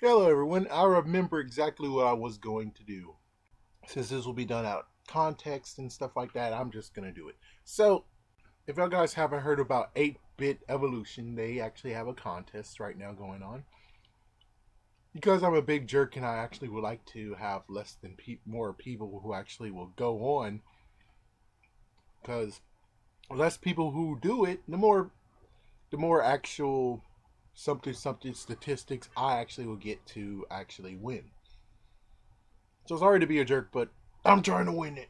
Hello, everyone. I remember exactly what I was going to do. Since this will be done out of context and stuff like that, I'm just going to do it. So, if y'all guys haven't heard about 8-Bit Evolution, they actually have a contest right now going on. Because I'm a big jerk and I actually would like to have more people who actually will go on. Because less people who do it, the more actual something statistics I actually will get to actually win. So sorry to be a jerk, but I'm trying to win it.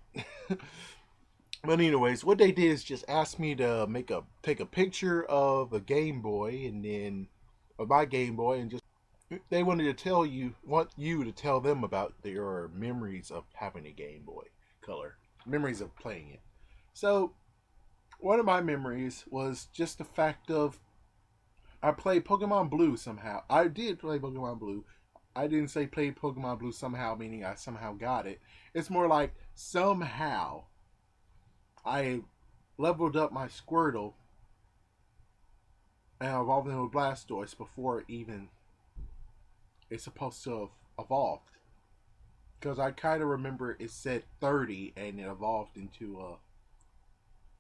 But anyways, what they did is just ask me to take a picture of a Game Boy and then of my Game Boy, and just they want you to tell them about your memories of having a Game Boy Color, memories of playing it. So one of my memories was just the fact of I played Pokemon Blue somehow. I did play Pokemon Blue. I didn't say play Pokemon Blue somehow, meaning I somehow got it. It's more like somehow I leveled up my Squirtle and evolved into a Blastoise before even it's supposed to have evolved. Because I kind of remember it said 30 and it evolved into a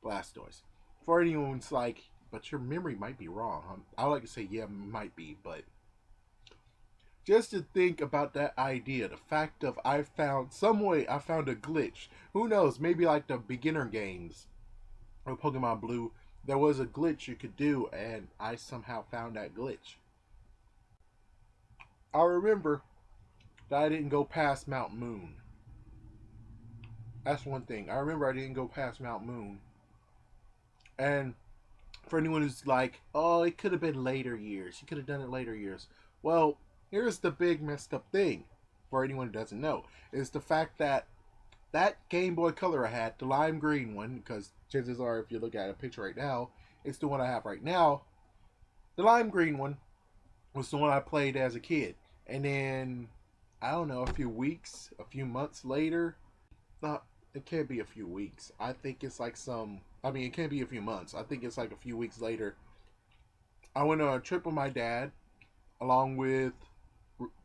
Blastoise. For anyone's like, but your memory might be wrong. I would like to say, yeah, it might be, but just to think about that idea, the fact of I found a glitch. Who knows? Maybe like the beginner games of Pokemon Blue, there was a glitch you could do, and I somehow found that glitch. I remember that I didn't go past Mount Moon. That's one thing. I remember I didn't go past Mount Moon. And for anyone who's like, oh, it could have been later years. You could have done it later years. Well, here's the big messed up thing. For anyone who doesn't know, is the fact that Game Boy Color I had, the lime green one, because chances are, if you look at a picture right now, it's the one I have right now. The lime green one was the one I played as a kid. And then, I don't know, a few months later, not, it can't be a few weeks. I think it's like it can't be a few months. I think it's like a few weeks later. I went on a trip with my dad, along with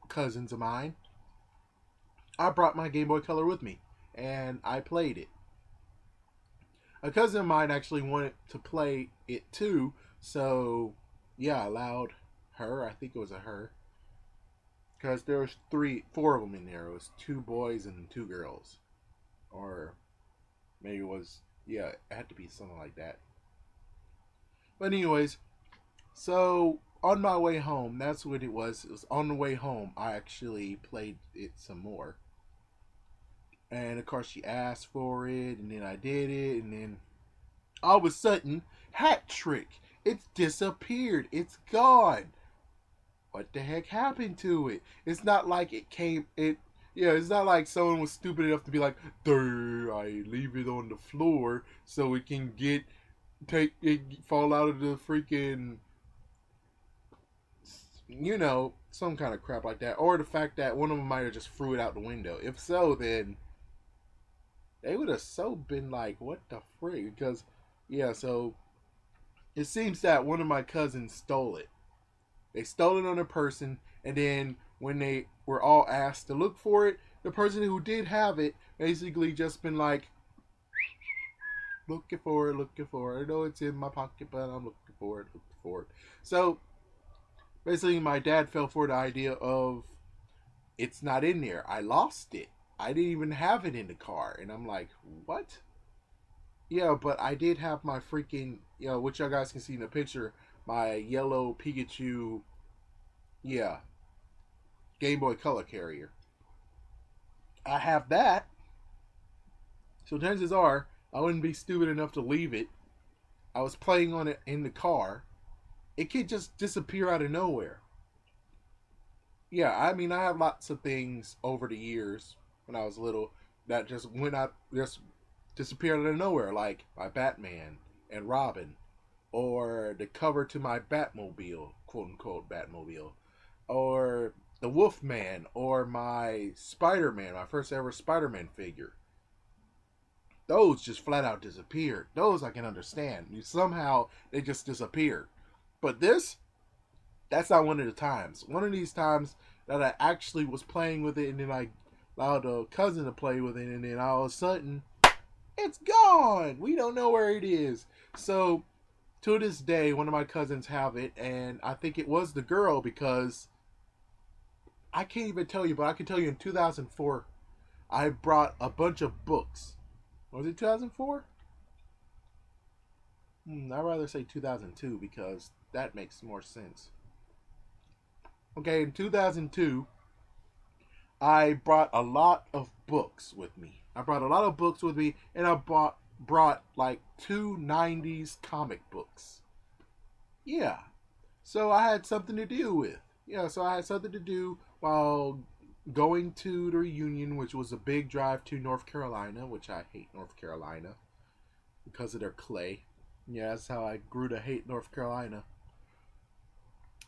cousins of mine. I brought my Game Boy Color with me, and I played it. A cousin of mine actually wanted to play it too, so yeah, I allowed her. I think it was a her, because there was four of them in there. It was two boys and two girls, or maybe it was, yeah, it had to be something like that. But anyways, so on my way home, that's what it was. It was on the way home. I actually played it some more. And of course, she asked for it, and then I did it, and then all of a sudden, hat trick. It's disappeared. It's gone. What the heck happened to it? It's not like it came. It's not like someone was stupid enough to be like, I leave it on the floor so it can fall out of the freaking, some kind of crap like that. Or the fact that one of them might have just threw it out the window. If so, then they would have so been like, what the frig? Because, yeah, so it seems that one of my cousins stole it. They stole it on a person, and then when they were all asked to look for it, the person who did have it basically just been like, looking for it. I know it's in my pocket, but I'm looking for it. So basically, my dad fell for the idea of it's not in there. I lost it. I didn't even have it in the car. And I'm like, what? Yeah, but I did have my freaking, which y'all guys can see in the picture, my yellow Pikachu, yeah, Game Boy Color carrier. I have that. So chances are, I wouldn't be stupid enough to leave it. I was playing on it in the car. It could just disappear out of nowhere. Yeah, I mean, I have lots of things over the years when I was little that just disappeared out of nowhere, like my Batman and Robin, or the cover to my Batmobile, quote unquote Batmobile, or the Wolfman, or my Spider-Man, my first ever Spider-Man figure. Those just flat out disappeared. Those I can understand. Somehow they just disappeared. But that's not one of the times. One of these times, that I actually was playing with it, and then I allowed a cousin to play with it, and then all of a sudden, it's gone. We don't know where it is. So to this day, one of my cousins have it, and I think it was the girl because I can't even tell you, but I can tell you in 2004, I brought a bunch of books. Was it 2004? I'd rather say 2002 because that makes more sense. Okay, in 2002, I brought a lot of books with me. I brought a lot of books with me, and I brought like two 90s comic books. Yeah. So I had something to do with. Yeah, so I had something to do while going to the reunion, which was a big drive to North Carolina, which I hate North Carolina because of their clay. Yeah, that's how I grew to hate North Carolina.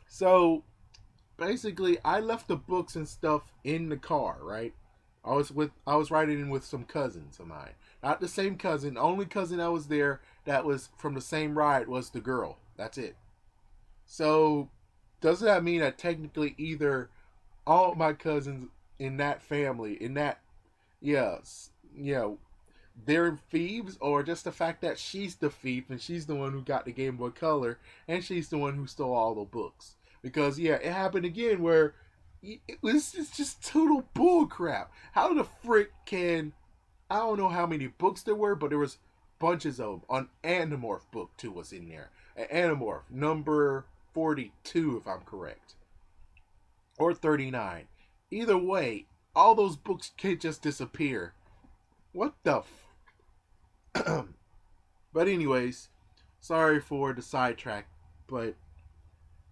So basically, I left the books and stuff in the car, right? I was riding in with some cousins of mine. Not the same cousin. The only cousin that was there that was from the same ride was the girl. That's it. So doesn't that mean that technically either all my cousins in that family, in that, yes, yeah, they're thieves, or just the fact that she's the thief and she's the one who got the Game Boy Color and she's the one who stole all the books? Because yeah, it happened again where it's just total bull crap. How the frick can, I don't know how many books there were, but there was bunches of them. An Animorph book too was in there. An Animorph number 42, if I'm correct, or 39. Either way, all those books can't just disappear. What the? But anyways, sorry for the sidetrack. But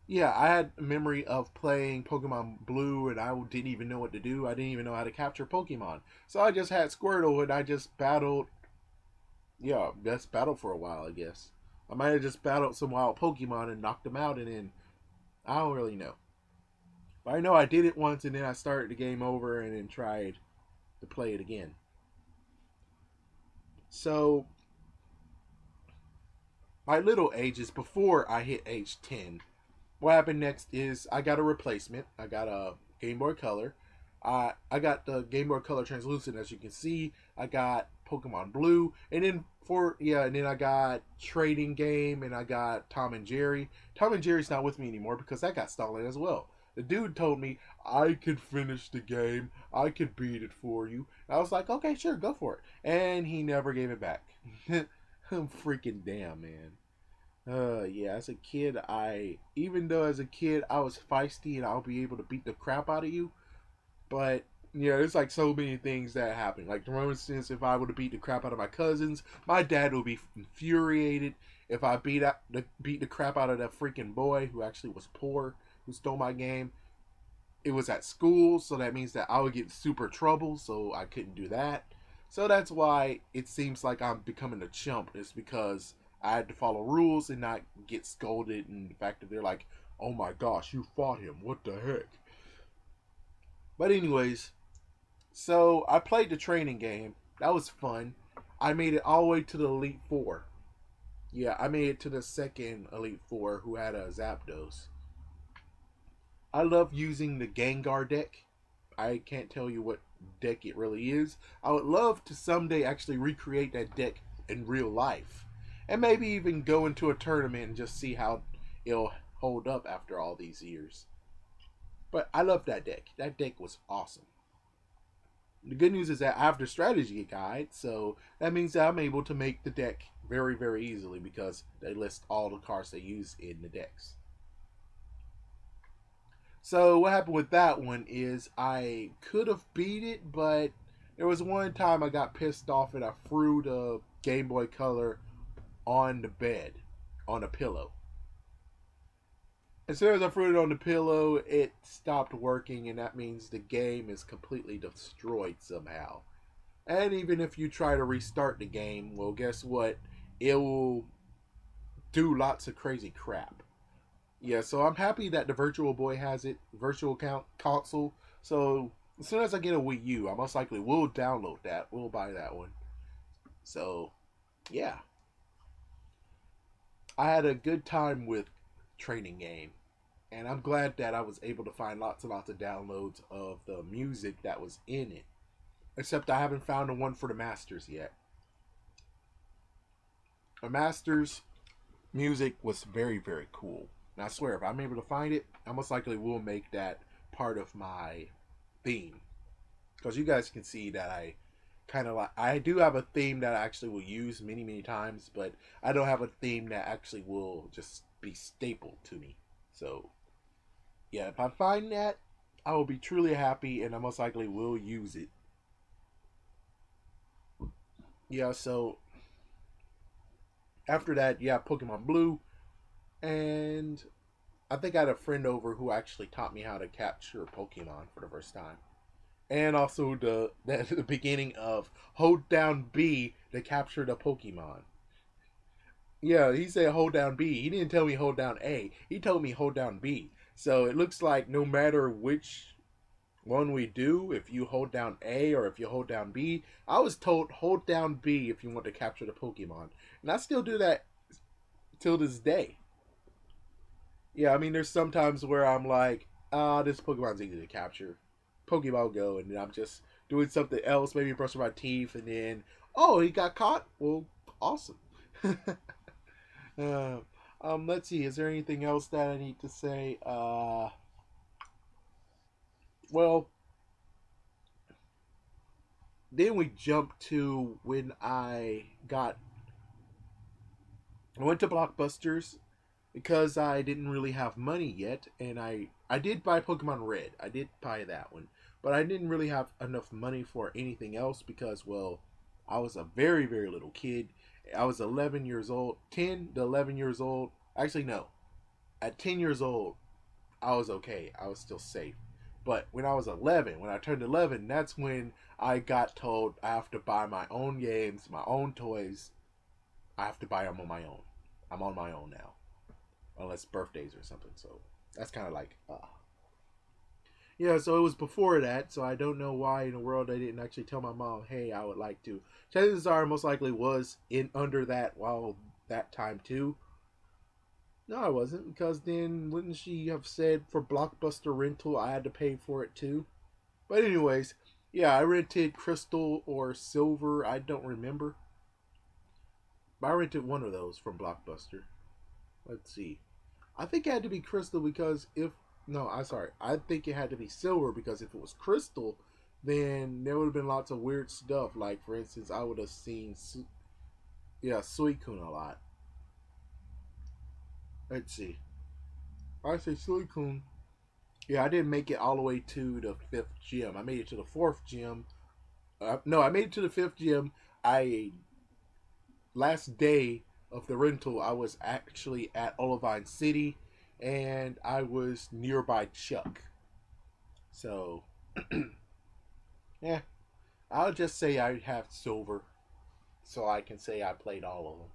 yeah, I had a memory of playing Pokemon Blue, and I didn't even know what to do. I didn't even know how to capture Pokemon, so I just had Squirtle, and I just battled. Yeah, just battled for a while, I guess. I might have just battled some wild Pokemon and knocked them out, and then I don't really know. But I know I did it once, and then I started the game over, and then tried to play it again. So my little ages before I hit age 10, what happened next is I got a replacement. I got a Game Boy Color. I got the Game Boy Color Translucent, as you can see. I got Pokemon Blue, and then and then I got Trading Game, and I got Tom and Jerry. Tom and Jerry's not with me anymore because that got stolen as well. The dude told me I could finish the game. I could beat it for you. I was like, okay, sure, go for it. And he never gave it back. I'm freaking damn, man. Yeah, as a kid, even though as a kid I was feisty and I'll be able to beat the crap out of you, but yeah, there's like so many things that happen. Like for instance, if I were to beat the crap out of my cousins, my dad would be infuriated. If I beat the crap out of that freaking boy who actually was poor, who stole my game, it was at school, so that means that I would get super trouble, so I couldn't do that. So that's why it seems like I'm becoming a chump. It's because I had to follow rules and not get scolded, and the fact that they're like, "Oh my gosh, you fought him! What the heck?" But anyways, so I played the training game. That was fun. I made it all the way to the Elite Four. Yeah, I made it to the second Elite Four who had a Zapdos. I love using the Gengar deck. I can't tell you what deck it really is. I would love to someday actually recreate that deck in real life. And maybe even go into a tournament and just see how it'll hold up after all these years. But I love that deck. That deck was awesome. The good news is that I have the strategy guide, so that means that I'm able to make the deck very, very easily because they list all the cards they use in the decks. So what happened with that one is I could have beat it, but there was one time I got pissed off and I threw the Game Boy Color on the bed, on a pillow. As soon as I threw it on the pillow, it stopped working, and that means the game is completely destroyed somehow. And even if you try to restart the game, well, guess what? It will do lots of crazy crap. Yeah, so I'm happy that the Virtual Boy has it, console. So as soon as I get a Wii U, I most likely will download that. We'll buy that one. So, yeah. I had a good time with Training Game. And I'm glad that I was able to find lots and lots of downloads of the music that was in it. Except I haven't found the one for the Masters yet. The Masters music was very, very cool. And I swear, if I'm able to find it, I most likely will make that part of my theme. Because you guys can see that I kind of like, I do have a theme that I actually will use many, many times, but I don't have a theme that actually will just be staple to me. So, yeah, if I find that, I will be truly happy and I most likely will use it. Yeah, so after that, yeah, Pokemon Blue, and I think I had a friend over who actually taught me how to capture Pokemon for the first time. And also the beginning of hold down B to capture the Pokemon. Yeah, he said hold down B. He didn't tell me hold down A. He told me hold down B. So it looks like no matter which one we do, if you hold down A or if you hold down B, I was told hold down B if you want to capture the Pokemon. And I still do that till this day. Yeah, I mean, there's sometimes where I'm like, this Pokemon's easy to capture. Pokemon Go, and then I'm just doing something else, maybe brushing my teeth, and then, oh, he got caught? Well, awesome. uh, let's see, is there anything else that I need to say? Well, then we jump to when I went to Blockbusters because I didn't really have money yet, and I did buy Pokemon Red. I did buy that one, but I didn't really have enough money for anything else because, well, I was a very, very little kid. I was 11 years old, 10 to 11 years old. Actually, no, at 10 years old, I was okay. I was still safe. But when I was 11, when I turned 11, that's when I got told I have to buy my own games, my own toys. I have to buy them on my own. I'm on my own now, unless birthdays or something. So that's kind of like, yeah. So it was before that. So I don't know why in the world I didn't actually tell my mom, hey, I would like to. Chances are, most likely was in under that while that time too. No, I wasn't because then wouldn't she have said for Blockbuster rental I had to pay for it too? But anyways, yeah, I rented Crystal or Silver. I don't remember. But I rented one of those from Blockbuster. Let's see. I think it had to be Crystal because if no, I'm sorry. I think it had to be Silver because if it was Crystal, then there would have been lots of weird stuff. Like for instance, I would have seen Suicune a lot. Let's see. I say Suicune. Yeah, I didn't make it all the way to the fifth gym. I made it to the fourth gym. No, I made it to the fifth gym. I last day of the rental, I was actually at Olivine City, and I was nearby Chuck. So, yeah, I'll just say I have Silver, so I can say I played all of them.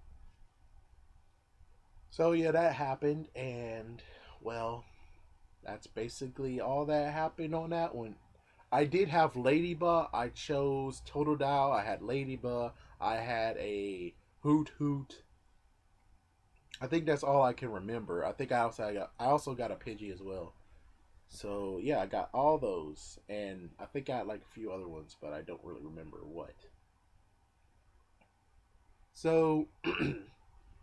So yeah, that happened, and well, that's basically all that happened on that one. I did have Ladybug. I chose Totodile. I had Ladybug. I had a Hoot Hoot. I think that's all I can remember. I also got a Pidgey as well. So yeah, I got all those, and I think I had like a few other ones, but I don't really remember what. So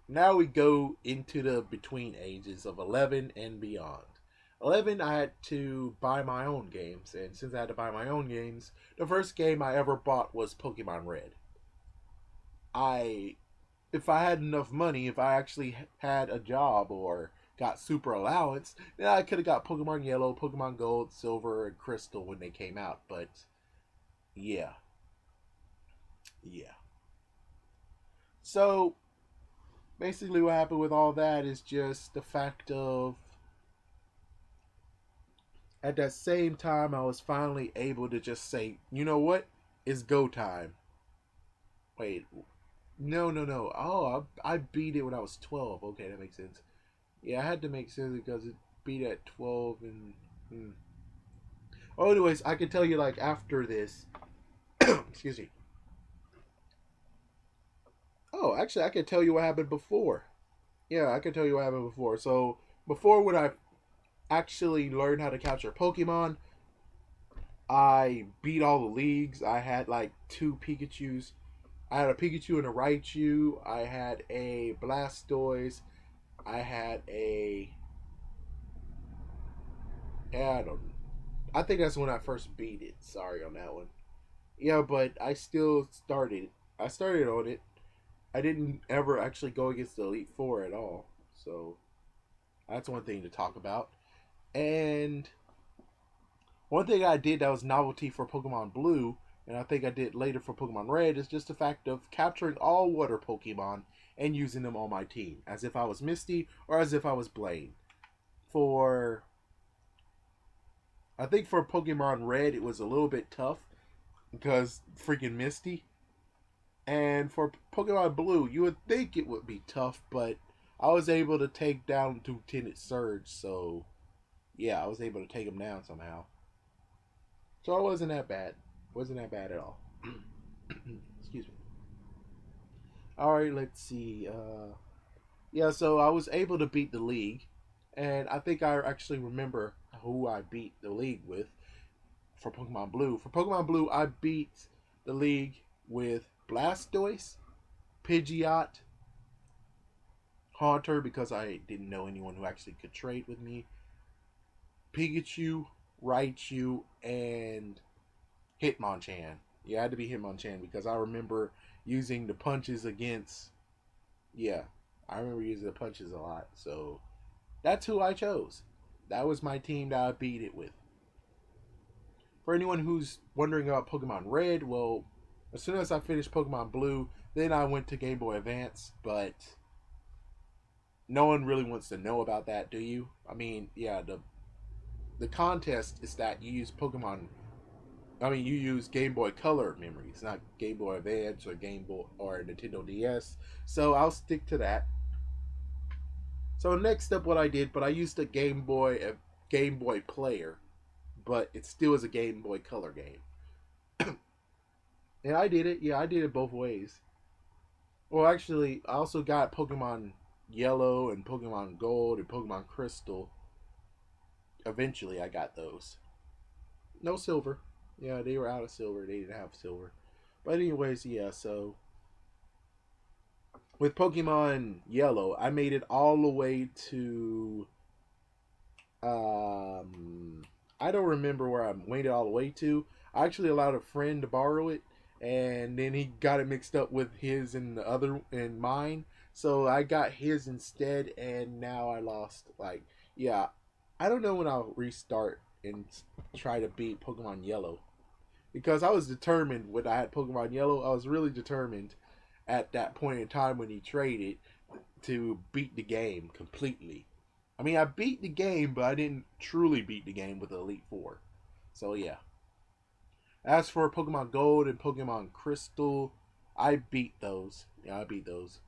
now we go into the between ages of 11 and beyond. 11, I had to buy my own games, and since I had to buy my own games, the first game I ever bought was Pokemon Red. I if I had enough money, if I actually had a job or got super allowance, then I could have got Pokemon Yellow, Pokemon Gold, Silver, and Crystal when they came out. But yeah, yeah. So basically, what happened with all that is just the fact of at that same time, I was finally able to just say, you know what? It's go time. Wait, no, no, no. Oh, I beat it when I was 12. Okay, that makes sense. Yeah, I had to make sense because it beat at 12 and. Oh, anyways, I can tell you like after this. Excuse me. Oh, actually, I can tell you what happened before. Yeah, I can tell you what happened before. So before when I actually learned how to capture Pokemon. I beat all the leagues. I had like 2 Pikachus. I had a Pikachu and a Raichu. I had a Blastoise. I had a. Yeah, I don't. I think that's when I first beat it. Sorry on that one. Yeah, but I still started. I started on it. I didn't ever actually go against the Elite Four at all. So that's one thing to talk about. And one thing I did that was novelty for Pokemon Blue, and I think I did later for Pokemon Red, is just the fact of capturing all water Pokemon and using them on my team, as if I was Misty or as if I was Blaine. For I think for Pokemon Red, it was a little bit tough because freaking Misty. And for Pokemon Blue, you would think it would be tough, but I was able to take down Lieutenant Surge, so yeah, I was able to take him down somehow. So it wasn't that bad. Wasn't that bad at all. Excuse me. Alright, let's see. Yeah, so I was able to beat the league. And I think I actually remember who I beat the league with for Pokemon Blue. For Pokemon Blue, I beat the league with Blastoise, Pidgeot, Haunter, because I didn't know anyone who actually could trade with me, Pikachu, Raichu, and Hitmonchan. Yeah, it had to be Hitmonchan because I remember using the punches against. Yeah, I remember using the punches a lot. So that's who I chose. That was my team that I beat it with. For anyone who's wondering about Pokemon Red, well, as soon as I finished Pokemon Blue, then I went to Game Boy Advance, but no one really wants to know about that, do you? I mean, yeah, the contest is that you use you use Game Boy Color memories, not Game Boy Advance or Game Boy or Nintendo DS. So I'll stick to that. So next up, what I did, but I used a Game Boy Player, but it still is a Game Boy Color game. And I did it. Yeah, I did it both ways. Well, actually, I also got Pokemon Yellow and Pokemon Gold and Pokemon Crystal. Eventually, I got those. No silver. Yeah, they were out of silver. They didn't have silver. But anyways, yeah, so with Pokemon Yellow, I made it all the way to I don't remember where I made it all the way to. I actually allowed a friend to borrow it, and then he got it mixed up with his and the other and mine. So I got his instead, and now I lost. Like, yeah, I don't know when I'll restart and try to beat Pokemon Yellow, because I was determined when I had Pokemon Yellow. I was really determined at that point in time when he traded to beat the game completely. I mean, I beat the game, but I didn't truly beat the game with the Elite Four. So yeah. As for Pokemon Gold and Pokemon Crystal, I beat those. Yeah, I beat those.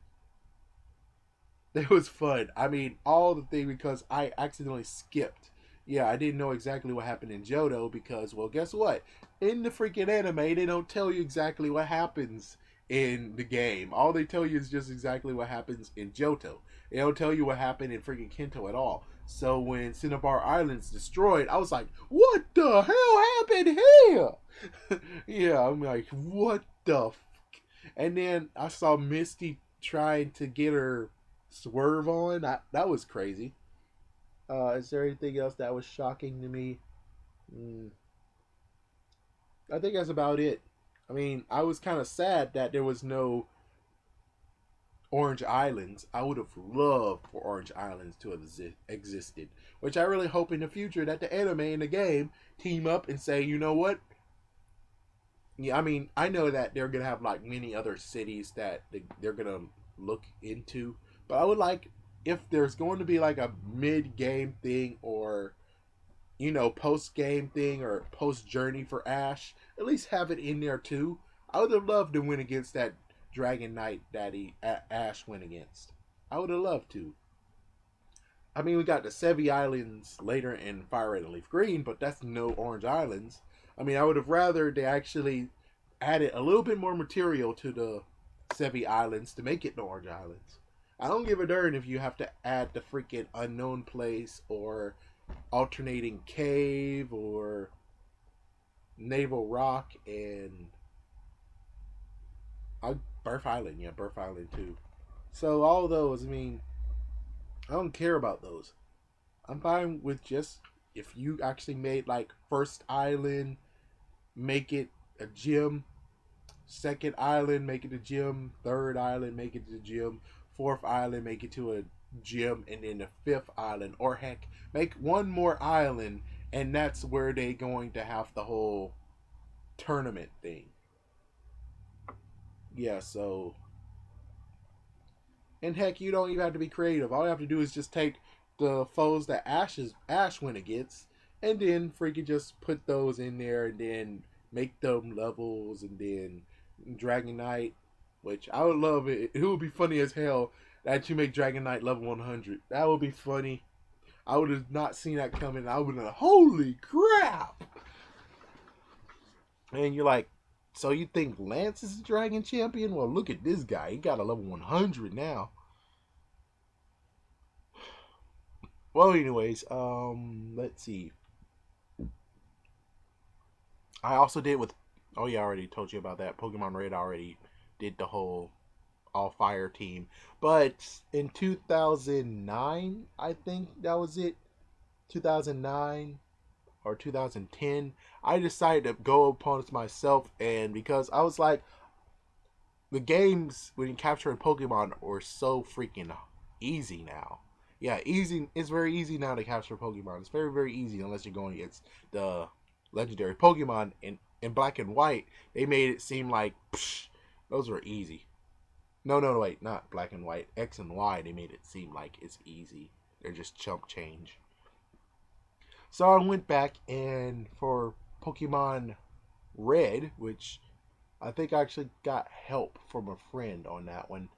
It was fun. I mean, all the thing because I accidentally skipped. Yeah, I didn't know exactly what happened in Johto because, well, guess what? In the freaking anime, they don't tell you exactly what happens in the game. All they tell you is just exactly what happens in Johto. They don't tell you what happened in freaking Kanto at all. So when Cinnabar Island's destroyed, I was like, what the hell happened here? Yeah, I'm like, what the f-? And then I saw Misty trying to get her swerve on. That was crazy. Is there anything else that was shocking to me? I think that's about it. I mean, I was kind of sad that there was no Orange Islands. I would have loved for Orange Islands to have existed. Which I really hope in the future that the anime and the game team up and say, you know what? Yeah, I mean, I know that they're going to have like many other cities that they're going to look into. But I would like, if there's going to be like a mid-game thing or, you know, post-game thing or post-journey for Ash, at least have it in there too. I would have loved to win against that Dragon Knight that Ash went against. I would have loved to. I mean, we got the Sevi Islands later in Fire Red and Leaf Green, but that's no Orange Islands. I mean, I would have rather they actually added a little bit more material to the Sevi Islands to make it the Orange Islands. I don't give a darn if you have to add the freaking unknown place or alternating cave or naval rock and Birth Island. Yeah, Birth Island too. So all those, I mean, I don't care about those. I'm fine with just if you actually made like first island, make it a gym. Second island, make it a gym. Third island, make it a gym. Fourth island, make it to a gym. And then the fifth island, or heck, make one more island, and that's where they going to have the whole tournament thing. Yeah, so and heck, you don't even have to be creative. All you have to do is just take the foes that Ash when it gets, and then freaking just put those in there, and then make them levels, and then Dragon Knight, which I would love it. It would be funny as hell that you make Dragon Knight level 100. That would be funny. I would have not seen that coming. I would have, holy crap! And you're like, so you think Lance is a Dragon Champion? Well, look at this guy. He got a level 100 now. Well, anyways, let's see. I also did with. Oh yeah, I already told you about that. Pokemon Red already did the whole all fire team, but in 2009, I think that was it. 2009 or 2010, I decided to go upon it myself, and because I was like, the games when you capture a Pokemon are so freaking easy now. Yeah, easy. It's very easy now to capture Pokemon. It's very, very easy unless you're going against the legendary Pokemon. In Black and White, they made it seem like those were easy. No, no, no, wait, not Black and White. X and Y, they made it seem like it's easy. They're just chump change. So I went back and for Pokemon Red, which I think I actually got help from a friend on that one,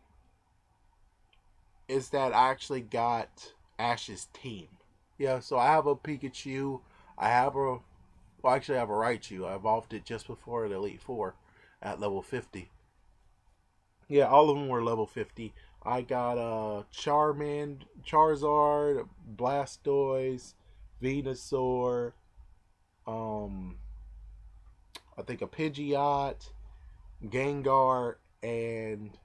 is that I actually got Ash's team. Yeah, so I have a Pikachu. I have a well, actually, I have a Raichu. I evolved it just before the Elite Four at level 50. Yeah, all of them were level 50. I got Charmand, Charizard, Blastoise, Venusaur, um, I think a Pidgeot, Gengar, and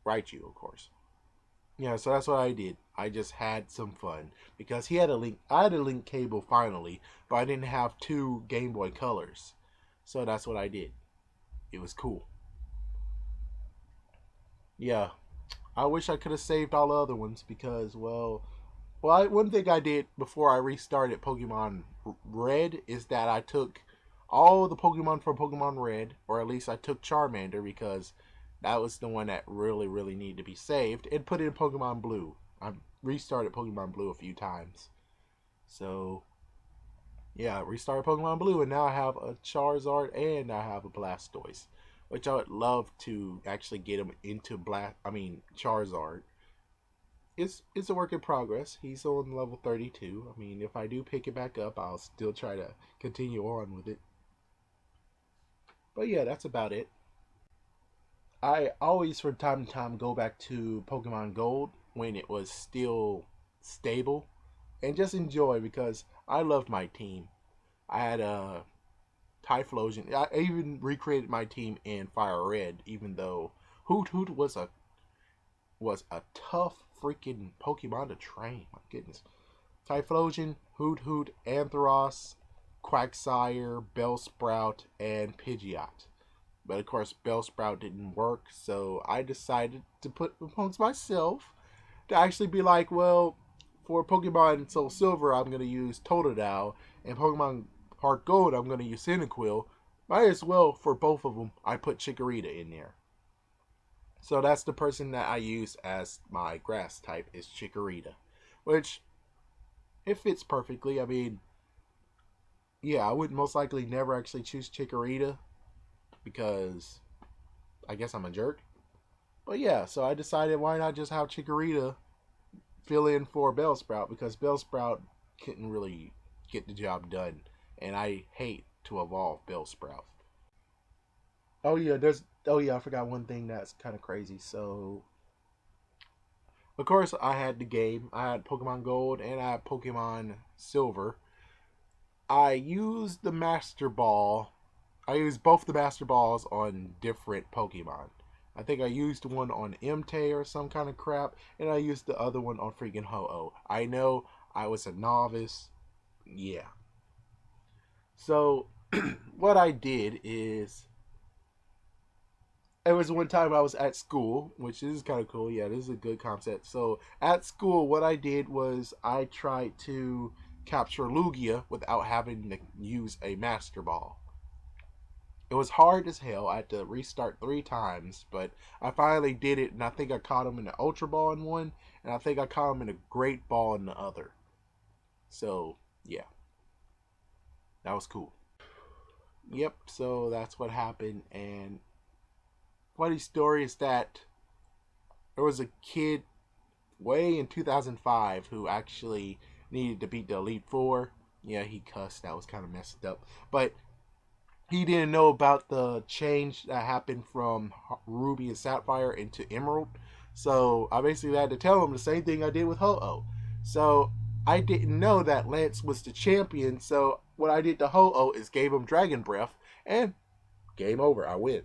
Raichu, of course. Yeah, so that's what I did. I just had some fun because he had a link. I had a link cable finally, but I didn't have two Game Boy Colors, so that's what I did. It was cool. Yeah, I wish I could have saved all the other ones because, one thing I did before I restarted Pokemon Red is that I took all the Pokemon from Pokemon Red, or at least I took Charmander because that was the one that really, really needed to be saved, and put it in Pokemon Blue. I restarted Pokemon Blue a few times. So, yeah, I restarted Pokemon Blue, and now I have a Charizard and I have a Blastoise, which I would love to actually get him into Charizard. It's a work in progress. He's on level 32. I mean, if I do pick it back up, I'll still try to continue on with it. But yeah, that's about it. I always, from time to time, go back to Pokemon Gold when it was still stable and just enjoy because I loved my team. I had a Typhlosion. I even recreated my team in Fire Red, even though Hoot Hoot was a tough freaking Pokemon to train. My goodness. Typhlosion, Hoot Hoot, Anthros, Quagsire, Bellsprout, and Pidgeot. But of course, Bellsprout didn't work, so I decided to put opponents myself to actually be like, well, for Pokemon Soul Silver, I'm going to use Totodile, and Pokemon Heartgold, I'm going to use Cyndaquil. Might as well, for both of them, I put Chikorita in there. So that's the person that I use as my grass type is Chikorita, which it fits perfectly. I mean, yeah, I would most likely never actually choose Chikorita because I guess I'm a jerk. But yeah, so I decided why not just have Chikorita fill in for Bellsprout because Bellsprout couldn't really get the job done, and I hate to evolve Bellsprout. I forgot one thing that's kind of crazy. So Of course, I had the game. I had Pokemon Gold and I had Pokemon Silver. I used the Master Ball. I used both the Master Balls on different Pokemon. I think I used one on Mte or some kind of crap, and I used the other one on freaking Ho-Oh. I know I was a novice. Yeah. So, what I did is, it was one time I was at school, which is kind of cool. Yeah, this is a good concept. So at school, what I did was I tried to capture Lugia without having to use a Master Ball. It was hard as hell. I had to restart 3 times, but I finally did it, and I think I caught him in the Ultra Ball in one, and I think I caught him in a Great Ball in the other. So, yeah, that was cool. Yep, so that's what happened, and funny story is that there was a kid way in 2005 who actually needed to beat the Elite Four. Yeah, he cussed. That was kind of messed up. But he didn't know about the change that happened from Ruby and Sapphire into Emerald. So I basically had to tell him the same thing I did with Ho-Oh. So I didn't know that Lance was the champion. So what I did to Ho-Oh is gave him Dragon Breath, and game over. I win.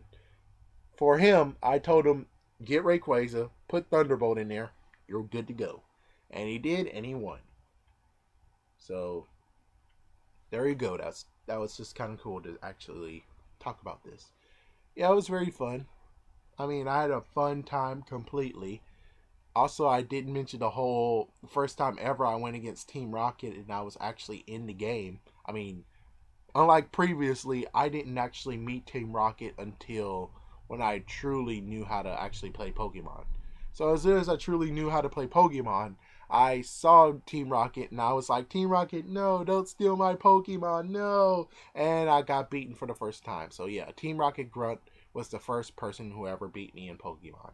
For him, I told him, get Rayquaza, put Thunderbolt in there, you're good to go. And he did, and he won. So there you go. That was just kind of cool to actually talk about this. Yeah, it was very fun. I mean, I had a fun time completely. Also, I didn't mention the first time ever I went against Team Rocket and I was actually in the game. I mean, unlike previously, I didn't actually meet Team Rocket until when I truly knew how to actually play Pokemon. So as soon as I truly knew how to play Pokemon, I saw Team Rocket and I was like, Team Rocket, no, don't steal my Pokemon, no. And I got beaten for the first time. So yeah, Team Rocket Grunt was the first person who ever beat me in Pokemon.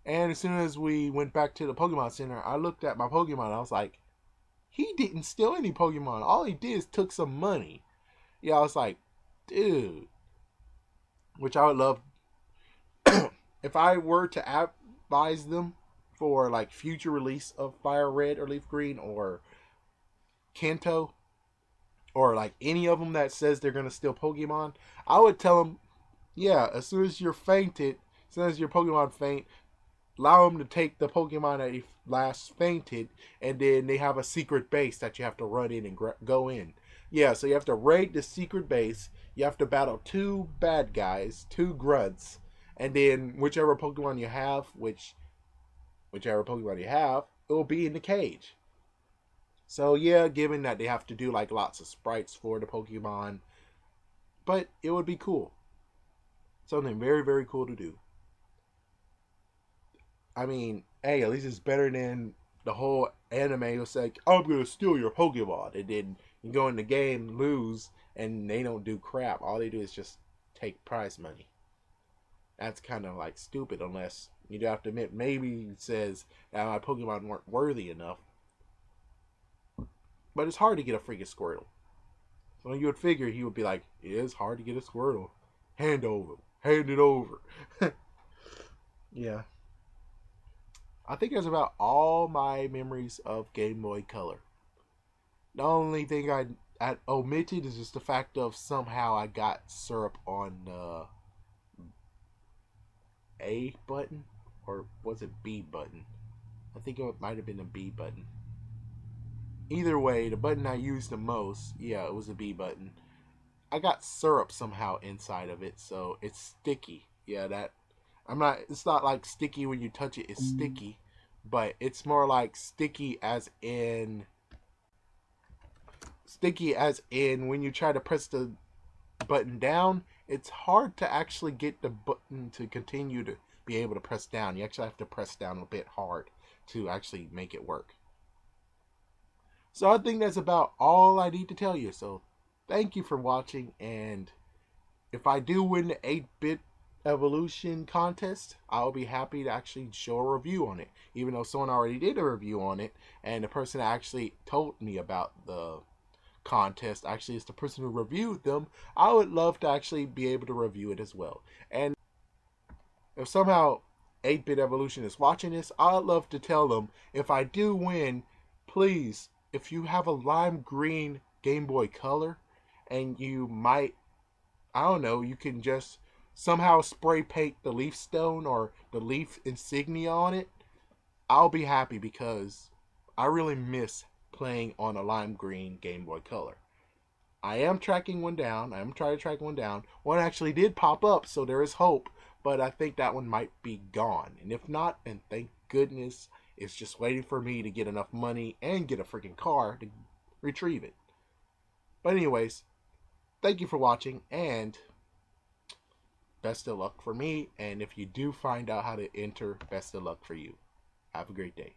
And as soon as we went back to the Pokemon Center, I looked at my Pokemon and I was like, he didn't steal any Pokemon. All he did is took some money. Yeah, I was like, dude. Which I would love if I were to advise them for like future release of Fire Red or Leaf Green or Kanto or like any of them that says they're gonna steal Pokemon, I would tell them, yeah, as soon as you're fainted, as soon as your Pokemon faint, allow them to take the Pokemon that last fainted, and then they have a secret base that you have to run in and go in. Yeah, so you have to raid the secret base. You have to battle 2 bad guys, 2 grunts, and then whichever Pokemon you have, whichever Pokemon you have, it will be in the cage. So yeah, given that they have to do like lots of sprites for the Pokemon, but it would be cool. Something very, very cool to do. I mean, hey, at least it's better than the whole anime was like, I'm gonna steal your Pokemon, and then you go in the game, lose, and they don't do crap. All they do is just take prize money. That's kind of like stupid, unless you have to admit maybe it says that my Pokemon weren't worthy enough. But it's hard to get a freaking Squirtle. So you would figure he would be like, it is hard to get a Squirtle. Hand it over. Yeah. I think that's about all my memories of Game Boy Color. The only thing I omitted is just the fact of somehow I got syrup on the A button, or was it B button? I think it might have been the B button. Either way, the button I used the most, yeah, it was the B button. I got syrup somehow inside of it, so it's sticky. Yeah, that it's not like sticky when you touch it, it's sticky, but it's more like sticky as in when you try to press the button down, it's hard to actually get the button to continue to be able to press down. You actually have to press down a bit hard to actually make it work. So I think that's about all I need to tell you. So thank you for watching, and if I do win the 8-bit evolution contest, I'll be happy to actually show a review on it, even though someone already did a review on it, and the person actually told me about the contest actually is the person who reviewed them. I would love to actually be able to review it as well. And if somehow 8-Bit Evolution is watching this, I'd love to tell them, if I do win, please, if you have a lime green Game Boy Color and you might, I don't know, you can just somehow spray paint the leaf stone or the leaf insignia on it, I'll be happy because I really miss playing on a lime green Game Boy Color. I am tracking one down. I am trying to track one down. One actually did pop up, so there is hope, but I think that one might be gone. And if not, then thank goodness it's just waiting for me to get enough money and get a freaking car to retrieve it. But anyways, thank you for watching, and best of luck for me. And if you do find out how to enter, best of luck for you. Have a great day.